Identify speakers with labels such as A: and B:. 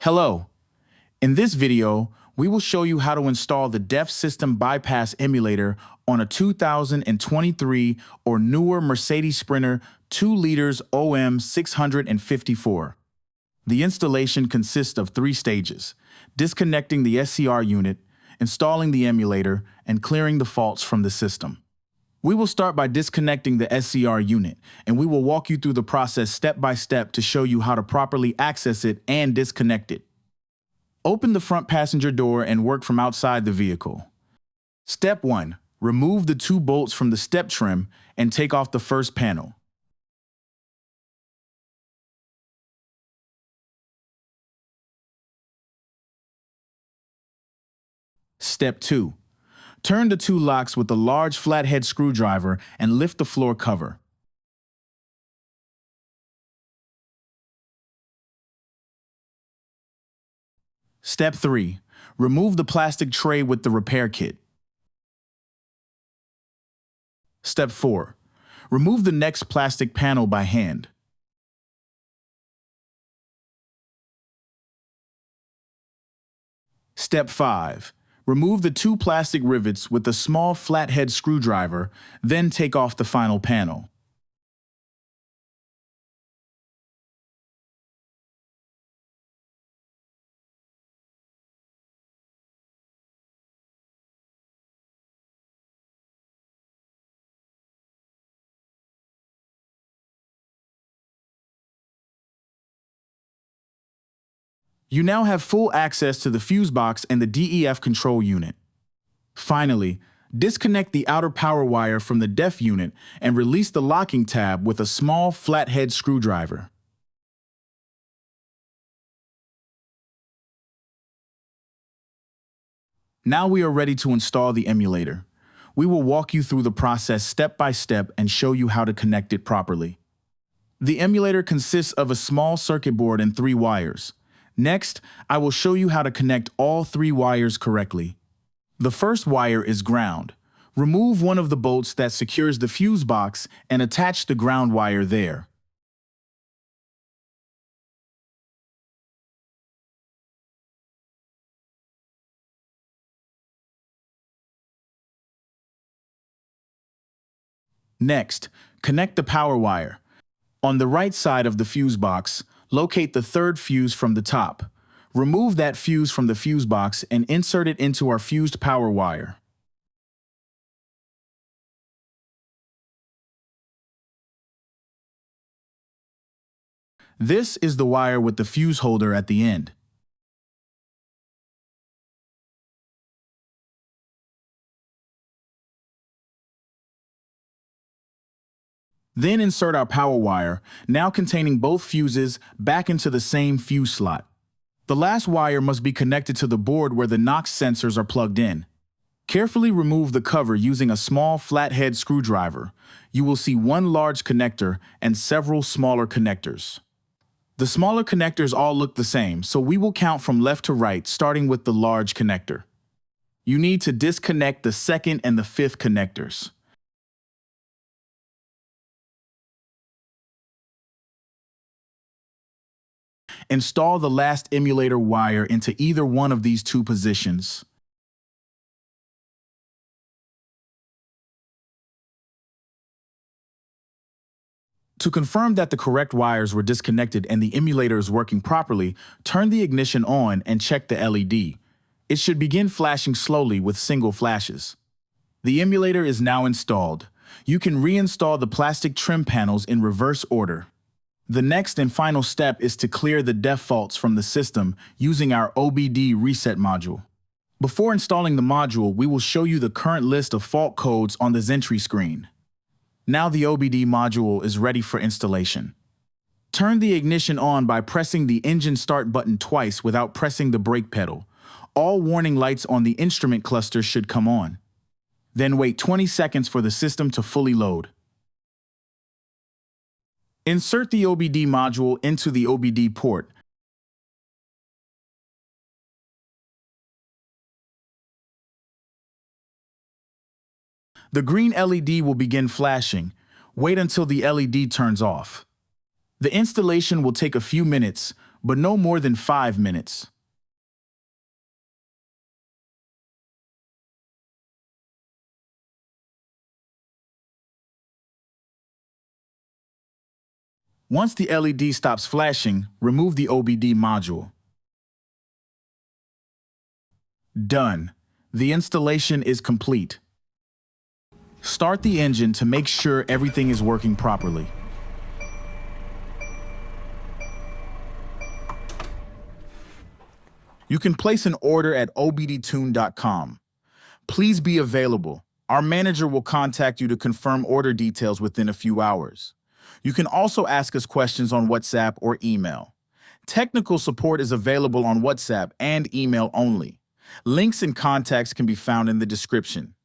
A: Hello. In this video, we will show you how to install the DEF System Bypass Emulator on a 2023 or newer Mercedes Sprinter 2 liters OM654. The installation consists of 3 stages: disconnecting the SCR unit, installing the emulator, and clearing the faults from the system. We will start by disconnecting the SCR unit, and we will walk you through the process step by step to show you how to properly access it and disconnect it. Open the front passenger door and work from outside the vehicle. Step 1. Remove the 2 bolts from the step trim and take off the first panel. Step 2. Turn the 2 locks with a large flathead screwdriver and lift the floor cover. Step 3. Remove the plastic tray with the repair kit. Step 4. Remove the next plastic panel by hand. Step 5. Remove the 2 plastic rivets with a small flathead screwdriver, then take off the final panel. You now have full access to the fuse box and the DEF control unit. Finally, disconnect the outer power wire from the DEF unit and release the locking tab with a small flathead screwdriver. Now we are ready to install the emulator. We will walk you through the process step by step and show you how to connect it properly. The emulator consists of a small circuit board and 3 wires. Next, I will show you how to connect all 3 wires correctly. The first wire is ground. Remove one of the bolts that secures the fuse box and attach the ground wire there. Next, connect the power wire. On the right side of the fuse box, locate the 3rd fuse from the top. Remove that fuse from the fuse box and insert it into our fused power wire. This is the wire with the fuse holder at the end. Then insert our power wire, now containing both fuses, back into the same fuse slot. The last wire must be connected to the board where the NOx sensors are plugged in. Carefully remove the cover using a small flathead screwdriver. You will see 1 large connector and several smaller connectors. The smaller connectors all look the same, so we will count from left to right, starting with the large connector. You need to disconnect the 2nd and the 5th connectors. Install the last emulator wire into either one of these 2 positions. To confirm that the correct wires were disconnected and the emulator is working properly, turn the ignition on and check the LED. It should begin flashing slowly with single flashes. The emulator is now installed. You can reinstall the plastic trim panels in reverse order. The next and final step is to clear the DEF faults from the system using our OBD reset module. Before installing the module, we will show you the current list of fault codes on the entry screen. Now the OBD module is ready for installation. Turn the ignition on by pressing the engine start button twice without pressing the brake pedal. All warning lights on the instrument cluster should come on. Then wait 20 seconds for the system to fully load. Insert the OBD module into the OBD port. The green LED will begin flashing. Wait until the LED turns off. The installation will take a few minutes. but no more than 5 minutes. Once the LED stops flashing, remove the OBD module. Done. The installation is complete. Start the engine to make sure everything is working properly. You can place an order at OBDTune.com. Please be available. Our manager will contact you to confirm order details within a few hours. You can also ask us questions on WhatsApp or email. Technical support is available on WhatsApp and email only. Links and contacts can be found in the description.